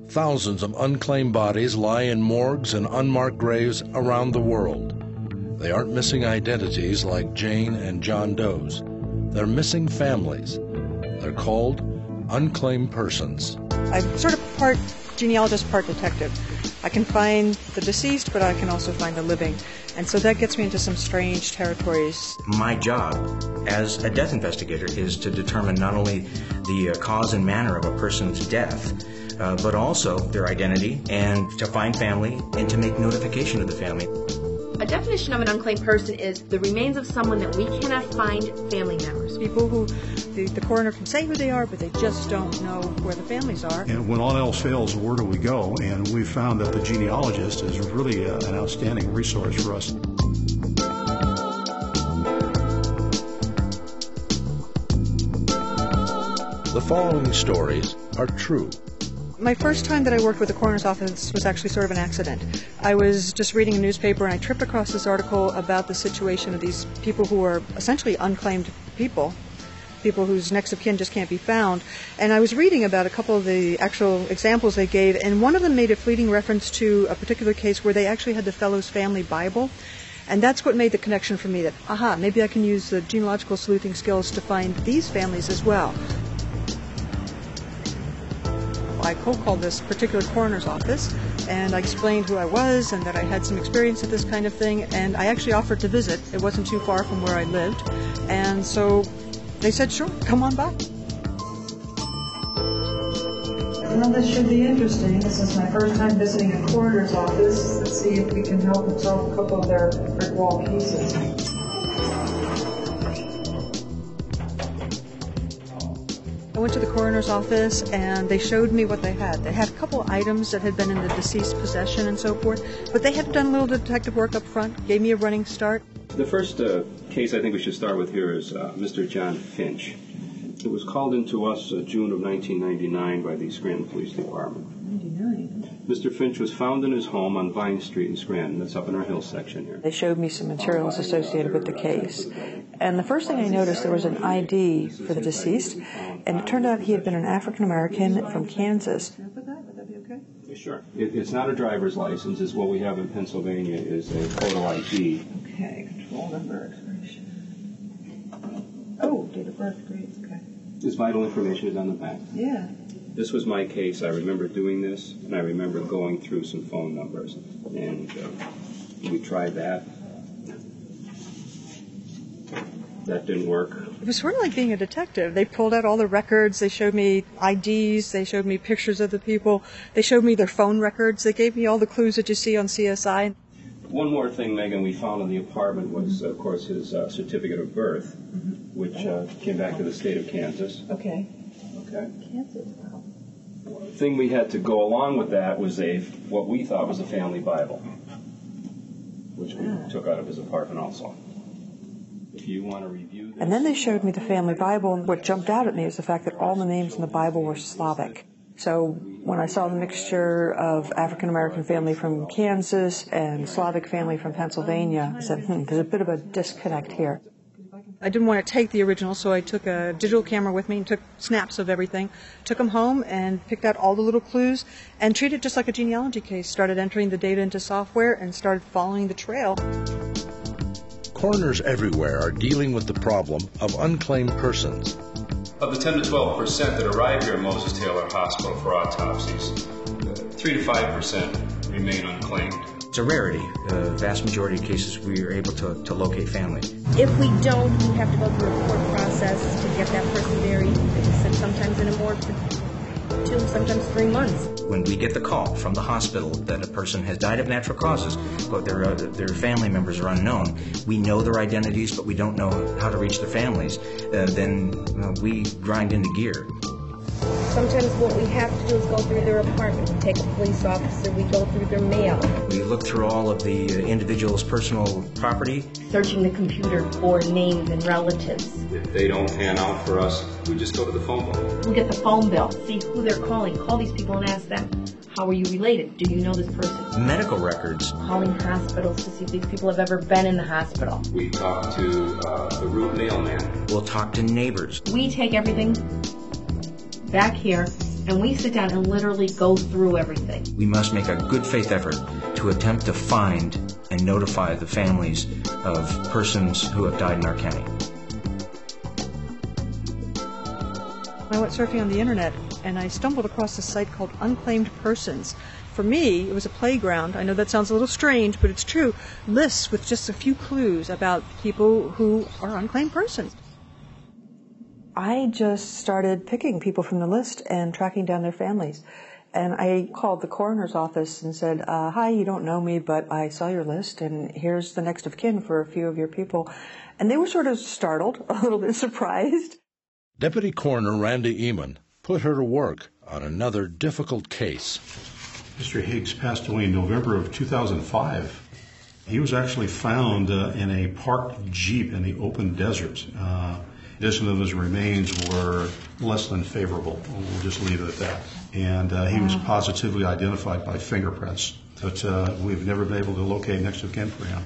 Thousands of unclaimed bodies lie in morgues and unmarked graves around the world. They aren't missing identities like Jane and John Doe's. They're missing families. They're called unclaimed persons. I'm sort of part genealogist, part detective. I can find the deceased, but I can also find the living. And so that gets me into some strange territories. My job as a death investigator is to determine not only the cause and manner of a person's death, but also their identity, and to find family and to make notification of the family. A definition of an unclaimed person is the remains of someone that we cannot find family members. People who the coroner can say who they are, but they just don't know where the families are. And when all else fails, where do we go? And we found that the genealogist is really an outstanding resource for us. The following stories are true. My first time that I worked with the coroner's office was actually sort of an accident. I was just reading a newspaper and I tripped across this article about the situation of these people who are essentially unclaimed people whose next of kin just can't be found. And I was reading about a couple of the actual examples they gave, and one of them made a fleeting reference to a particular case where they actually had the fellow's family Bible. And that's what made the connection for me that, maybe I can use the genealogical sleuthing skills to find these families as well. I cold called this particular coroner's office, and I explained who I was and that I had some experience at this kind of thing, and I actually offered to visit. It wasn't too far from where I lived, and so they said, sure, come on by. Well, this should be interesting. This is my first time visiting a coroner's office. Let's see if we can help them solve a couple of their brick wall cases. I went to the coroner's office and they showed me what they had. They had a couple items that had been in the deceased's possession and so forth, but they had done a little detective work up front, gave me a running start. The first case I think we should start with here is Mr. John Finch. It was called in to us June of 1999 by the Scranton Police Department. 99. Mr. Finch was found in his home on Vine Street in Scranton. That's up in our hill section here. They showed me some materials associated with the case. And the first thing I noticed, there was an ID for the deceased, and it turned out he had been an African-American from Kansas. Can I put that? Would that be okay? Sure. It's not a driver's license. It's what we have in Pennsylvania is a photo ID. Okay, control number, expiration. Oh, date of birth, great, okay. This vital information is on the back. Yeah. This was my case. I remember doing this, and I remember going through some phone numbers. And we tried that. That didn't work. It was sort of like being a detective. They pulled out all the records. They showed me IDs. They showed me pictures of the people. They showed me their phone records. They gave me all the clues that you see on CSI. One more thing, Megan, we found in the apartment was, of course, his certificate of birth, which came back to the state of Kansas. Okay. Okay. Kansas, wow. The thing we had to go along with that was what we thought was a family Bible, which we took out of his apartment also. If you want to review this. And then they showed me the family Bible, and what jumped out at me was the fact that all the names in the Bible were Slavic. So when I saw the mixture of African-American family from Kansas and Slavic family from Pennsylvania, I said, there's a bit of a disconnect here. I didn't want to take the original, so I took a digital camera with me and took snaps of everything, took them home and picked out all the little clues and treated it just like a genealogy case. Started entering the data into software and started following the trail. Coroners everywhere are dealing with the problem of unclaimed persons. Of the 10 to 12% that arrive here at Moses Taylor Hospital for autopsies, 3 to 5% remain unclaimed. It's a rarity. The vast majority of cases we are able to locate family. If we don't, we have to go through a court process to get that person buried. They sit sometimes in a morgue for 2, sometimes 3 months. When we get the call from the hospital that a person has died of natural causes, but their family members are unknown, we know their identities, but we don't know how to reach their families, then we grind into gear. Sometimes what we have to do is go through their apartment. We take a police officer, we go through their mail. We look through all of the individual's personal property. Searching the computer for names and relatives. If they don't pan out for us, we just go to the phone book. We'll get the phone bill, see who they're calling. Call these people and ask them, how are you related? Do you know this person? Medical records. Calling hospitals to see if these people have ever been in the hospital. We talk to the root mailman. We'll talk to neighbors. We take everything back here And we sit down and literally go through everything. We must make a good faith effort to attempt to find and notify the families of persons who have died in our county. I went surfing on the internet and I stumbled across a site called Unclaimed Persons. For me, it was a playground. I know that sounds a little strange, but it's true. Lists with just a few clues about people who are unclaimed persons. I just started picking people from the list and tracking down their families. And I called the coroner's office and said, hi, you don't know me, but I saw your list, and here's the next of kin for a few of your people. And they were sort of startled, a little bit surprised. Deputy Coroner Randy Eamon put her to work on another difficult case. Mr. Higgs passed away in November of 2005. He was actually found in a parked Jeep in the open desert. Condition of his remains were less than favorable. We'll just leave it at that. And he was positively identified by fingerprints, but we've never been able to locate next of kin for him.